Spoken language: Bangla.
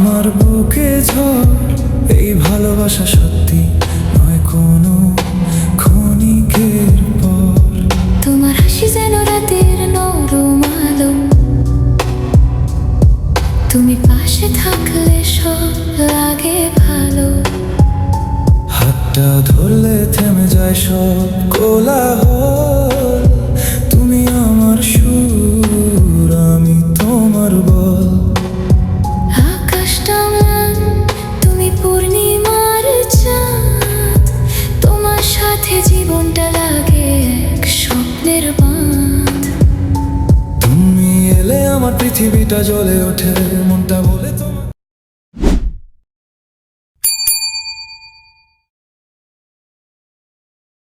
আমার বুকে ঝড়, এই ভালোবাসা সত্যি নয় কোনো ক্ষণিকের পর। তোমার হাসি যেন রাতের নরম আলো, তুমি পাশে থাকলে সব লাগে ভালো। হাতটা ধরলে থেমে যায় সব কোলাহল, তুমি আমার সুর, আমি তোমার বল। আকাশটা ম্লান, তুমি পূর্ণিমার চাঁদ, তোমার সাথে জীবনটা লাগে এক স্বপ্নের বাঁধ। তুমি এলে আমার পৃথিবীটা জ্বলে ওঠে।